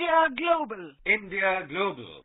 India Global. India Global.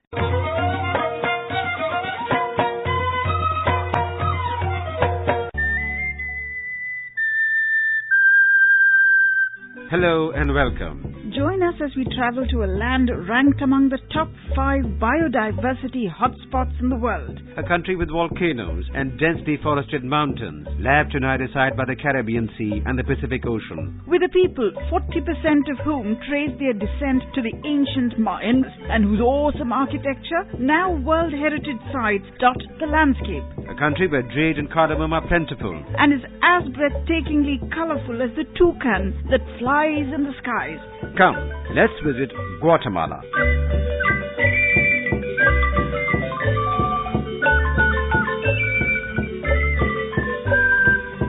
Hello and welcome. Join us as we travel to a land ranked among the top 5 biodiversity hotspots in the world. A country with volcanoes and densely forested mountains, lapped on either side by the Caribbean Sea and the Pacific Ocean. With a people, 40% of whom trace their descent to the ancient Mayans and whose awesome architecture, now World Heritage Sites, dot the landscape. A country where jade and cardamom are plentiful. And is as breathtakingly colorful as the toucan that flies in the skies. Come, let's visit Guatemala.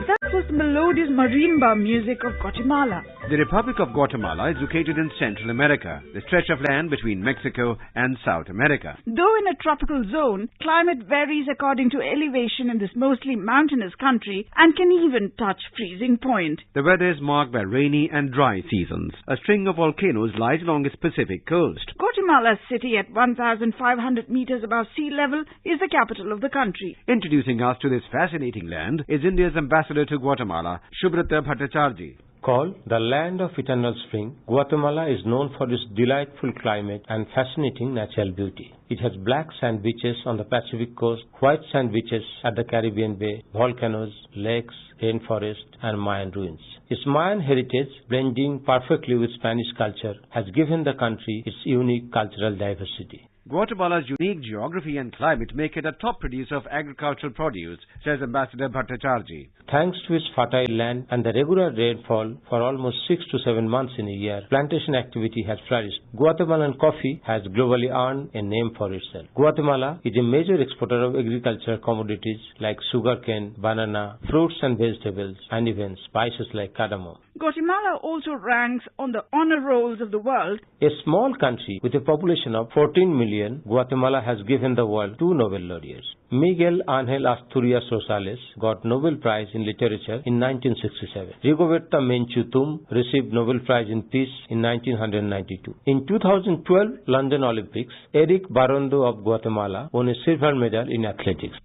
That was the melodious marimba music of Guatemala. The Republic of Guatemala is located in Central America, the stretch of land between Mexico and South America. Though in a tropical zone, climate varies according to elevation in this mostly mountainous country and can even touch freezing point. The weather is marked by rainy and dry seasons. A string of volcanoes lies along its Pacific coast. Guatemala City, at 1,500 meters above sea level, is the capital of the country. Introducing us to this fascinating land is India's ambassador to Guatemala, Subrata Bhattacharjee. Called the land of eternal spring, Guatemala is known for its delightful climate and fascinating natural beauty. It has black sand beaches on the Pacific coast, white sand beaches at the Caribbean Bay, volcanoes, lakes, rainforest, and Mayan ruins. Its Mayan heritage, blending perfectly with Spanish culture, has given the country its unique cultural diversity. Guatemala's unique geography and climate make it a top producer of agricultural produce, says Ambassador Bhattacharjee. Thanks to its fertile land and the regular rainfall for almost 6 to 7 months in a year, plantation activity has flourished. Guatemalan coffee has globally earned a name for itself. Guatemala is a major exporter of agricultural commodities like sugarcane, banana, fruits and vegetables, and even spices like cardamom. Guatemala also ranks on the honor rolls of the world. A small country with a population of 14 million, Guatemala has given the world 2 Nobel laureates. Miguel Ángel Asturias Rosales got Nobel Prize in Literature in 1967. Rigoberta Menchú Tum received Nobel Prize in Peace in 1992. In 2012 London Olympics, Eric Barondo of Guatemala won a silver medal in athletics.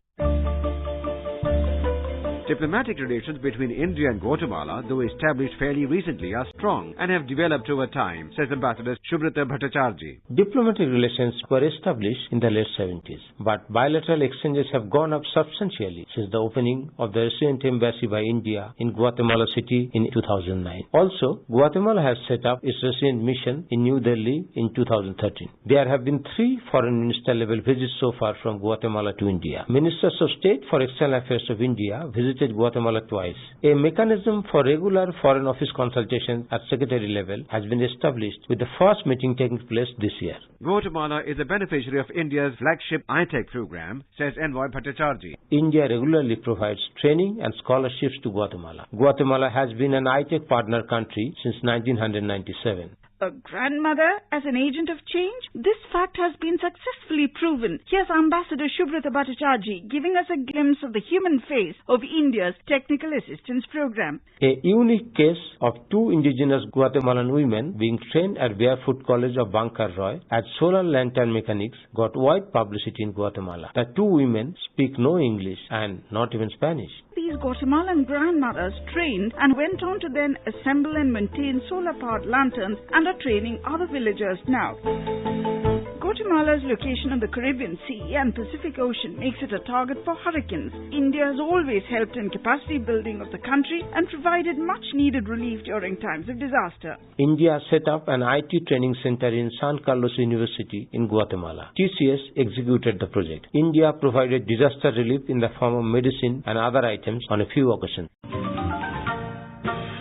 Diplomatic relations between India and Guatemala, though established fairly recently, are strong and have developed over time, says Ambassador Subrata Bhattacharjee. Diplomatic relations were established in the late 70s, but bilateral exchanges have gone up substantially since the opening of the resident embassy by India in Guatemala City in 2009. Also, Guatemala has set up its resident mission in New Delhi in 2013. There have been 3 foreign minister level visits so far from Guatemala to India. Ministers of State for External Affairs of India visited Guatemala twice. A mechanism for regular Foreign Office consultations at secretary level has been established, with the first meeting taking place this year. Guatemala is a beneficiary of India's flagship iTech program, says Envoy Bhattacharjee. India regularly provides training and scholarships to Guatemala. Guatemala has been an iTech partner country since 1997. A grandmother as an agent of change? This fact has been successfully proven. Here's Ambassador Subrata Bhattacharjee giving us a glimpse of the human face of India's Technical Assistance Program. A unique case of 2 indigenous Guatemalan women being trained at Barefoot College of Bancar Roy as solar lantern mechanics got wide publicity in Guatemala. The 2 women speak no English and not even Spanish. These Guatemalan grandmothers trained and went on to then assemble and maintain solar-powered lanterns and are training other villagers now. Guatemala's location on the Caribbean Sea and Pacific Ocean makes it a target for hurricanes. India has always helped in capacity building of the country and provided much needed relief during times of disaster. India set up an IT training center in San Carlos University in Guatemala. TCS executed the project. India provided disaster relief in the form of medicine and other items on a few occasions.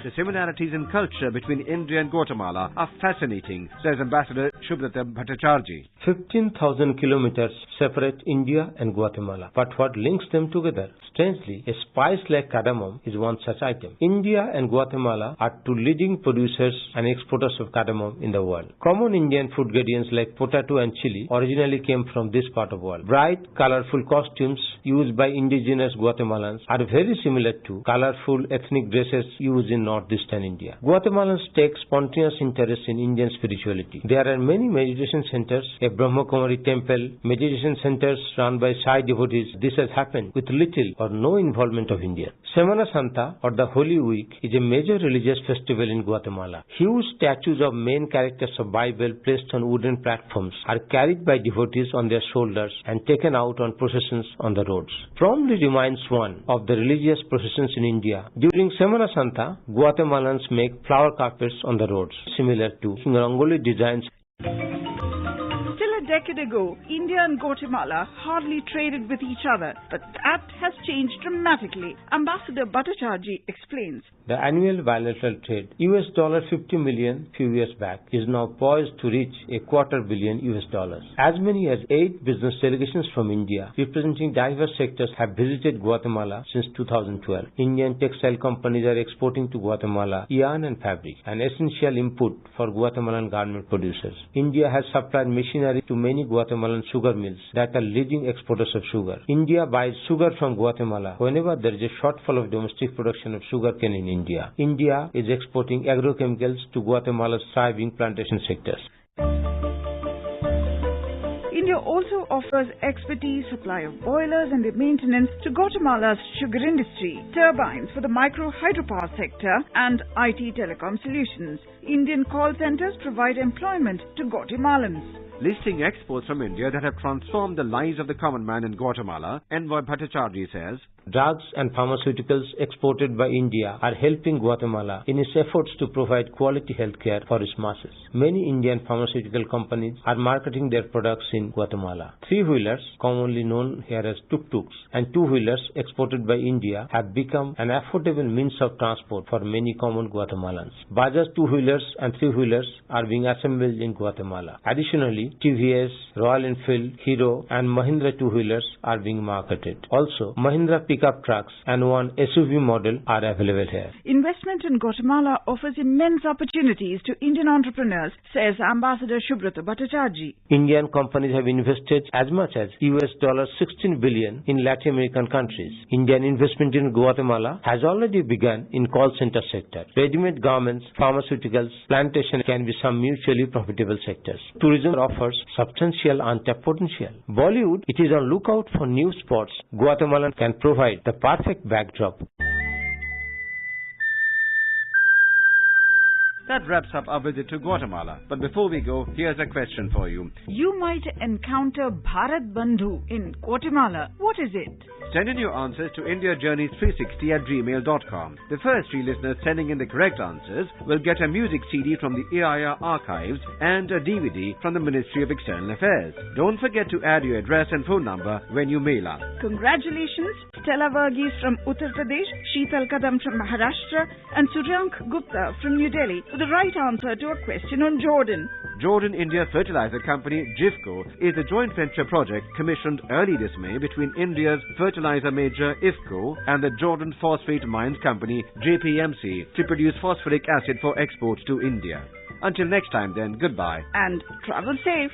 The similarities in culture between India and Guatemala are fascinating, says Ambassador Subrata Bhattacharjee. 15,000 kilometers separate India and Guatemala. But what links them together? Strangely, a spice like cardamom is one such item. India and Guatemala are two leading producers and exporters of cardamom in the world. Common Indian food ingredients like potato and chili originally came from this part of the world. Bright, colorful costumes used by indigenous Guatemalans are very similar to colorful ethnic dresses used in northeastern India. Guatemalans take spontaneous interest in Indian spirituality. There are many meditation centers, a Brahma Kumari temple, meditation centers run by Sai devotees. This has happened with little or no involvement of India. Semana Santa, or the Holy Week, is a major religious festival in Guatemala. Huge statues of main characters of Bible placed on wooden platforms are carried by devotees on their shoulders and taken out on processions on the roads. Probably reminds one of the religious processions in India. During Semana Santa, Guatemalans make flower carpets on the roads, similar to Rangoli designs. A decade ago, India and Guatemala hardly traded with each other, but that has changed dramatically. Ambassador Bhattacharjee explains. The annual bilateral trade, $50 million few years back, is now poised to reach $250 million. As many as 8 business delegations from India, representing diverse sectors, have visited Guatemala since 2012. Indian textile companies are exporting to Guatemala yarn and fabric, an essential input for Guatemalan garment producers. India has supplied machinery to many Guatemalan sugar mills that are leading exporters of sugar. India buys sugar from Guatemala whenever there is a shortfall of domestic production of sugarcane in India. India is exporting agrochemicals to Guatemala's thriving plantation sectors. India also offers expertise, supply of boilers and their maintenance to Guatemala's sugar industry, turbines for the micro hydropower sector and IT telecom solutions. Indian call centers provide employment to Guatemalans. Listing exports from India that have transformed the lives of the common man in Guatemala, Envoy Bhattacharjee says, drugs and pharmaceuticals exported by India are helping Guatemala in its efforts to provide quality healthcare for its masses. Many Indian pharmaceutical companies are marketing their products in Guatemala. Three-wheelers, commonly known here as tuk-tuks, and two-wheelers exported by India have become an affordable means of transport for many common Guatemalans. Bajaj two-wheelers and three-wheelers are being assembled in Guatemala. Additionally, TVS, Royal Enfield, Hero and Mahindra two-wheelers are being marketed. Also, Mahindra pickup trucks and one SUV model are available here. Investment in Guatemala offers immense opportunities to Indian entrepreneurs, says Ambassador Subhrata Bhattacharjee. Indian companies have invested as much as $16 billion in Latin American countries. Indian investment in Guatemala has already begun in call center sector. Ready-made garments, pharmaceuticals, plantation can be some mutually profitable sectors. Tourism offers substantial untapped potential. Bollywood, it is on lookout for new spots. Guatemala can provide the perfect backdrop. That wraps up our visit to Guatemala. But before we go, here's a question for you. You might encounter Bharat Bandhu in Guatemala. What is it? Send in your answers to indiajourneys360@gmail.com. The first 3 listeners sending in the correct answers will get a music CD from the AIR archives and a DVD from the Ministry of External Affairs. Don't forget to add your address and phone number when you mail us. Congratulations, Stella Varghese from Uttar Pradesh, Sheetal Kadam from Maharashtra and Suryank Gupta from New Delhi with the right answer to a question on Jordan. Jordan India Fertilizer Company, JIFCO, is a joint venture project commissioned early this May between India's fertilizer major, IFCO, and the Jordan Phosphate Mines Company, JPMC, to produce phosphoric acid for exports to India. Until next time then, goodbye. And travel safe.